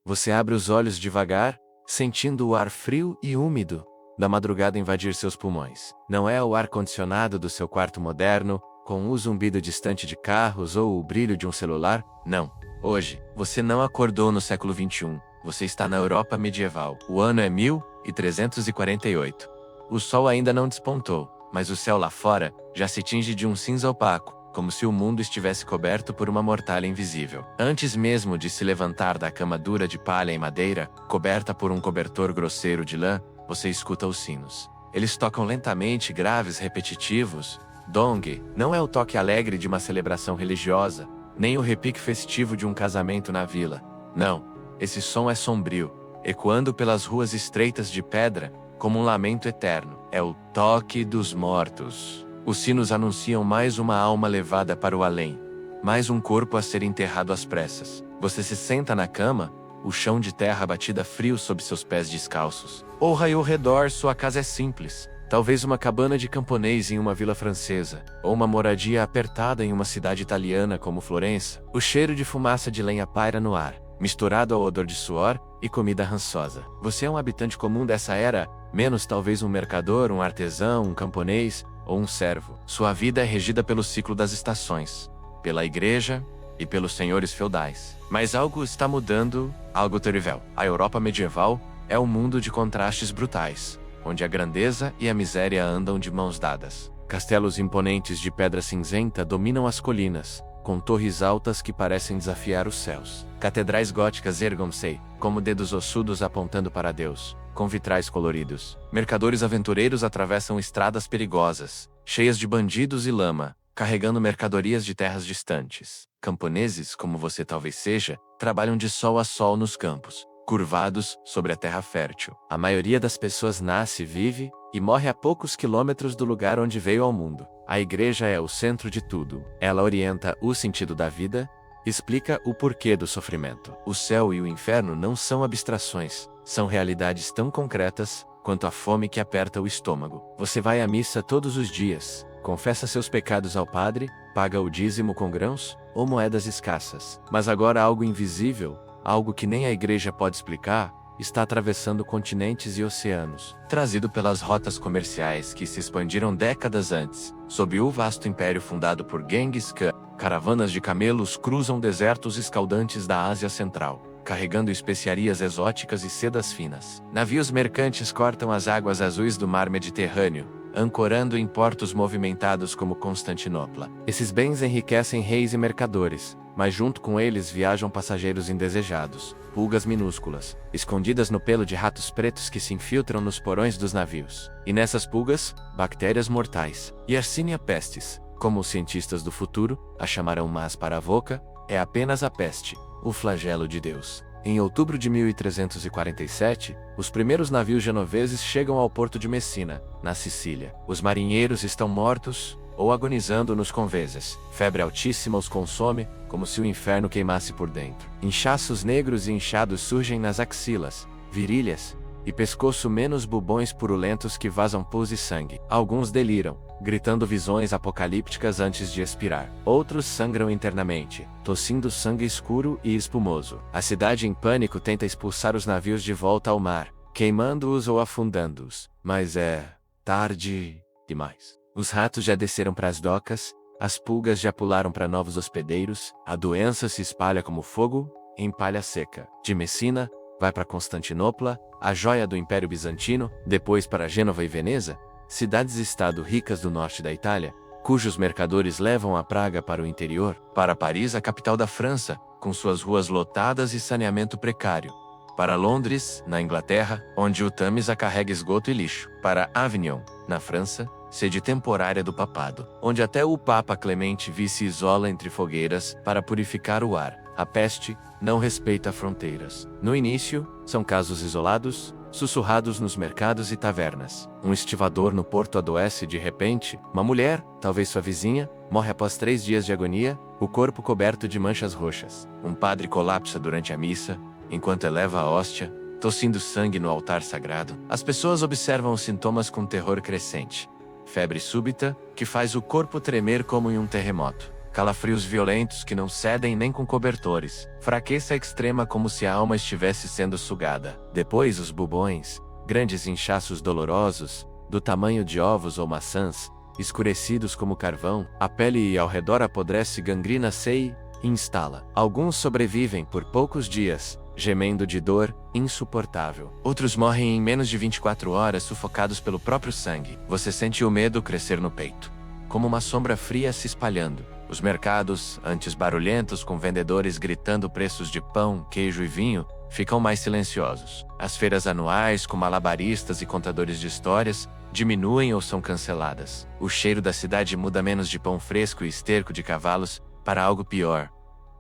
Você abre os olhos devagar, sentindo o ar frio e úmido da madrugada invadir seus pulmões. Não é o ar-condicionado do seu quarto moderno, com o zumbido distante de carros ou o brilho de um celular, não. Hoje, você não acordou no século XXI, você está na Europa medieval. O ano é 1348. O sol ainda não despontou, mas o céu lá fora já se tinge de um cinza opaco, como se o mundo estivesse coberto por uma mortalha invisível. Antes mesmo de se levantar da cama dura de palha e madeira, coberta por um cobertor grosseiro de lã, você escuta os sinos. Eles tocam lentamente, graves, repetitivos. Dong não é o toque alegre de uma celebração religiosa, nem o repique festivo de um casamento na vila. Não, esse som é sombrio, ecoando pelas ruas estreitas de pedra, como um lamento eterno. É o toque dos mortos. Os sinos anunciam mais uma alma levada para o além, mais um corpo a ser enterrado às pressas. Você se senta na cama, o chão de terra batida frio sob seus pés descalços. Olha ao redor, sua casa é simples. Talvez uma cabana de camponês em uma vila francesa, ou uma moradia apertada em uma cidade italiana como Florença. O cheiro de fumaça de lenha paira no ar, misturado ao odor de suor e comida rançosa. Você é um habitante comum dessa era, menos talvez um mercador, um artesão, um camponês ou um servo. Sua vida é regida pelo ciclo das estações, pela igreja e pelos senhores feudais. Mas algo está mudando, algo terrível. A Europa medieval é um mundo de contrastes brutais, onde a grandeza e a miséria andam de mãos dadas. Castelos imponentes de pedra cinzenta dominam as colinas, com torres altas que parecem desafiar os céus. Catedrais góticas ergam-se, como dedos ossudos apontando para Deus, com vitrais coloridos. Mercadores aventureiros atravessam estradas perigosas, cheias de bandidos e lama, carregando mercadorias de terras distantes. Camponeses, como você talvez seja, trabalham de sol a sol nos campos, curvados sobre a terra fértil. A maioria das pessoas nasce, vive e morre a poucos quilômetros do lugar onde veio ao mundo. A igreja é o centro de tudo. Ela orienta o sentido da vida, explica o porquê do sofrimento. O céu e o inferno não são abstrações, são realidades tão concretas quanto a fome que aperta o estômago. Você vai à missa todos os dias, confessa seus pecados ao padre, paga o dízimo com grãos ou moedas escassas. Mas agora algo invisível, algo que nem a igreja pode explicar, está atravessando continentes e oceanos, trazido pelas rotas comerciais que se expandiram décadas antes, sob o vasto império fundado por Genghis Khan. Caravanas de camelos cruzam desertos escaldantes da Ásia Central, carregando especiarias exóticas e sedas finas. Navios mercantes cortam as águas azuis do mar Mediterrâneo, ancorando em portos movimentados como Constantinopla. Esses bens enriquecem reis e mercadores, mas junto com eles viajam passageiros indesejados, pulgas minúsculas, escondidas no pelo de ratos pretos que se infiltram nos porões dos navios. E nessas pulgas, bactérias mortais. Yersinia pestis, como os cientistas do futuro a chamarão mas para a boca, é apenas a peste, o flagelo de Deus. Em outubro de 1347, os primeiros navios genoveses chegam ao porto de Messina, na Sicília. Os marinheiros estão mortos ou agonizando nos conveses. Febre altíssima os consome, como se o inferno queimasse por dentro. Inchaços negros e inchados surgem nas axilas, virilhas e pescoço, menos bubões purulentos que vazam pus e sangue. Alguns deliram, gritando visões apocalípticas antes de expirar. Outros sangram internamente, tossindo sangue escuro e espumoso. A cidade em pânico tenta expulsar os navios de volta ao mar, queimando-os ou afundando-os. Mas é tarde demais. Os ratos já desceram para as docas, as pulgas já pularam para novos hospedeiros, a doença se espalha como fogo em palha seca. De Messina, vai para Constantinopla, a joia do Império Bizantino, depois para Gênova e Veneza, cidades-estado ricas do norte da Itália, cujos mercadores levam a praga para o interior, para Paris, a capital da França, com suas ruas lotadas e saneamento precário, para Londres, na Inglaterra, onde o Tâmisa carrega esgoto e lixo, para Avignon, na França, sede temporária do papado, onde até o Papa Clemente V se isola entre fogueiras para purificar o ar. A peste não respeita fronteiras. No início, são casos isolados, sussurrados nos mercados e tavernas. Um estivador no porto adoece de repente, uma mulher, talvez sua vizinha, morre após 3 dias de agonia, o corpo coberto de manchas roxas. Um padre colapsa durante a missa, enquanto eleva a hóstia, tossindo sangue no altar sagrado. As pessoas observam os sintomas com terror crescente. Febre súbita, que faz o corpo tremer como em um terremoto. calafrios violentos que não cedem nem com cobertores, fraqueza extrema como se a alma estivesse sendo sugada. Depois os bubões, grandes inchaços dolorosos, do tamanho de ovos ou maçãs, escurecidos como carvão, a pele ao redor apodrece, gangrena se instala. Alguns sobrevivem por poucos dias, gemendo de dor insuportável. Outros morrem em menos de 24 horas, sufocados pelo próprio sangue. Você sente o medo crescer no peito, como uma sombra fria se espalhando. Os mercados, antes barulhentos com vendedores gritando preços de pão, queijo e vinho, ficam mais silenciosos. As feiras anuais, com malabaristas e contadores de histórias, diminuem ou são canceladas. O cheiro da cidade muda menos de pão fresco e esterco de cavalos para algo pior: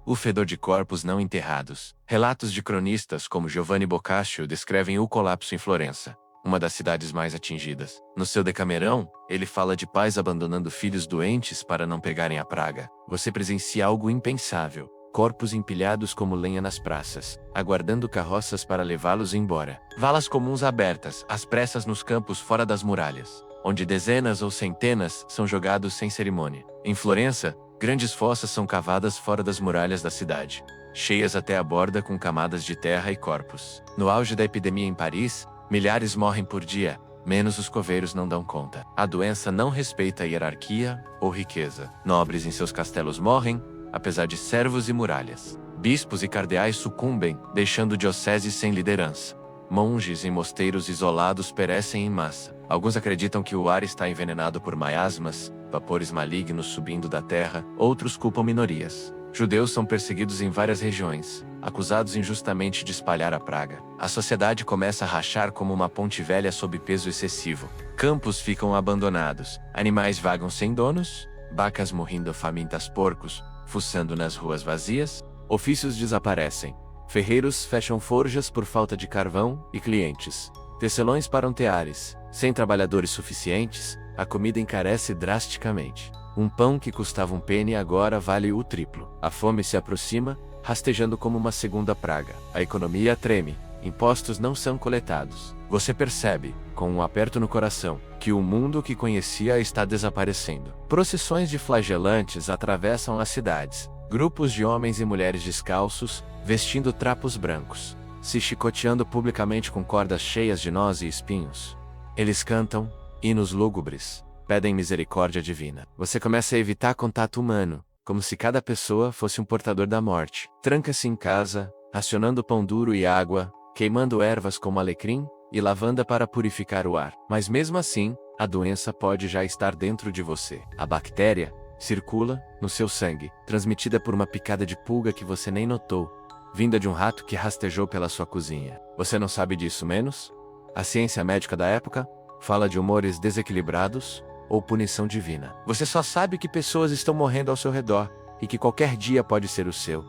o fedor de corpos não enterrados. Relatos de cronistas como Giovanni Boccaccio descrevem o colapso em Florença, uma das cidades mais atingidas. No seu Decamerão, ele fala de pais abandonando filhos doentes para não pegarem a praga. Você presencia algo impensável: corpos empilhados como lenha nas praças, aguardando carroças para levá-los embora. Valas comuns abertas, às pressas nos campos fora das muralhas, onde dezenas ou centenas são jogados sem cerimônia. Em Florença, grandes fossas são cavadas fora das muralhas da cidade, cheias até a borda com camadas de terra e corpos. No auge da epidemia em Paris, milhares morrem por dia, menos os coveiros não dão conta. A doença não respeita a hierarquia ou riqueza. Nobres em seus castelos morrem, apesar de servos e muralhas. Bispos e cardeais sucumbem, deixando dioceses sem liderança. Monges em mosteiros isolados perecem em massa. Alguns acreditam que o ar está envenenado por miasmas, vapores malignos subindo da terra. Outros culpam minorias. Judeus são perseguidos em várias regiões, acusados injustamente de espalhar a praga. A sociedade começa a rachar como uma ponte velha sob peso excessivo. Campos ficam abandonados. Animais vagam sem donos. Vacas morrendo famintas, porcos fuçando nas ruas vazias. Ofícios desaparecem. Ferreiros fecham forjas por falta de carvão e clientes. Tecelões param teares. Sem trabalhadores suficientes, a comida encarece drasticamente. Um pão que custava um penny agora vale o triplo. A fome se aproxima, rastejando como uma segunda praga. A economia treme. Impostos não são coletados. Você percebe, com um aperto no coração, que o mundo que conhecia está desaparecendo. Procissões de flagelantes atravessam as cidades. Grupos de homens e mulheres descalços, vestindo trapos brancos, se chicoteando publicamente com cordas cheias de nós e espinhos. Eles cantam hinos lúgubres, pedem misericórdia divina. Você começa a evitar contato humano, como se cada pessoa fosse um portador da morte. Tranca-se em casa, racionando pão duro e água, queimando ervas como alecrim e lavanda para purificar o ar. Mas mesmo assim, a doença pode já estar dentro de você. A bactéria circula no seu sangue, transmitida por uma picada de pulga que você nem notou, vinda de um rato que rastejou pela sua cozinha. Você não sabe disso menos? A ciência médica da época fala de humores desequilibrados ou punição divina. Você só sabe que pessoas estão morrendo ao seu redor e que qualquer dia pode ser o seu.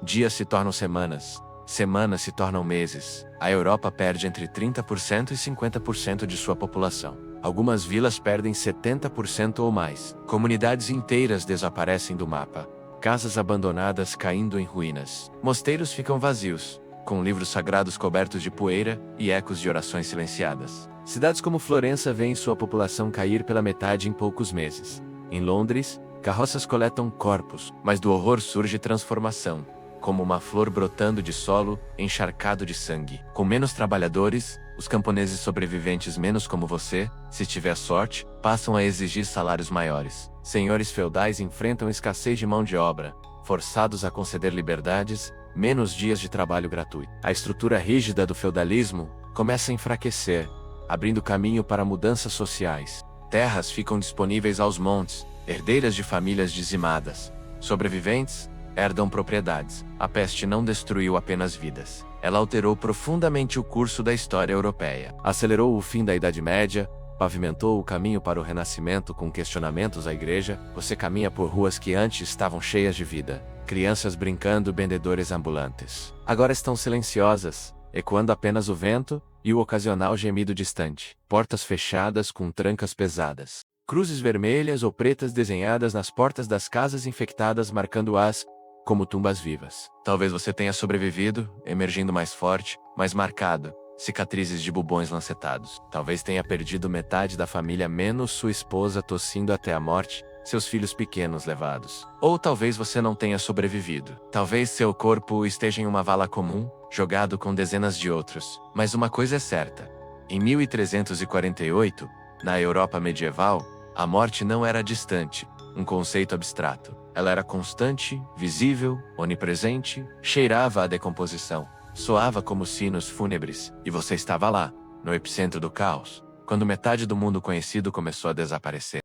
Dias se tornam semanas, semanas se tornam meses. A Europa perde entre 30% e 50% de sua população. Algumas vilas perdem 70% ou mais. Comunidades inteiras desaparecem do mapa. Casas abandonadas caindo em ruínas. Mosteiros ficam vazios, com livros sagrados cobertos de poeira e ecos de orações silenciadas. Cidades como Florença veem sua população cair pela metade em poucos meses. Em Londres, carroças coletam corpos, mas do horror surge transformação, como uma flor brotando de solo encharcado de sangue. Com menos trabalhadores, os camponeses sobreviventes, menos como você, se tiver sorte, passam a exigir salários maiores. Senhores feudais enfrentam escassez de mão de obra, forçados a conceder liberdades, menos dias de trabalho gratuito. A estrutura rígida do feudalismo começa a enfraquecer, abrindo caminho para mudanças sociais. Terras ficam disponíveis aos montes, herdeiras de famílias dizimadas. Sobreviventes herdam propriedades. A peste não destruiu apenas vidas. Ela alterou profundamente o curso da história europeia. Acelerou o fim da Idade Média, pavimentou o caminho para o Renascimento com questionamentos à igreja. Você caminha por ruas que antes estavam cheias de vida. Crianças brincando, vendedores ambulantes. Agora estão silenciosas, ecoando apenas o vento e o ocasional gemido distante. Portas fechadas com trancas pesadas. Cruzes vermelhas ou pretas desenhadas nas portas das casas infectadas, marcando-as como tumbas vivas. Talvez você tenha sobrevivido, emergindo mais forte, mais marcado, cicatrizes de bubões lancetados. Talvez tenha perdido metade da família, menos sua esposa, tossindo até a morte, seus filhos pequenos levados. Ou talvez você não tenha sobrevivido. Talvez seu corpo esteja em uma vala comum, jogado com dezenas de outros. Mas uma coisa é certa. Em 1348, na Europa medieval, a morte não era distante, um conceito abstrato. Ela era constante, visível, onipresente, cheirava a decomposição, soava como sinos fúnebres, e você estava lá, no epicentro do caos, quando metade do mundo conhecido começou a desaparecer.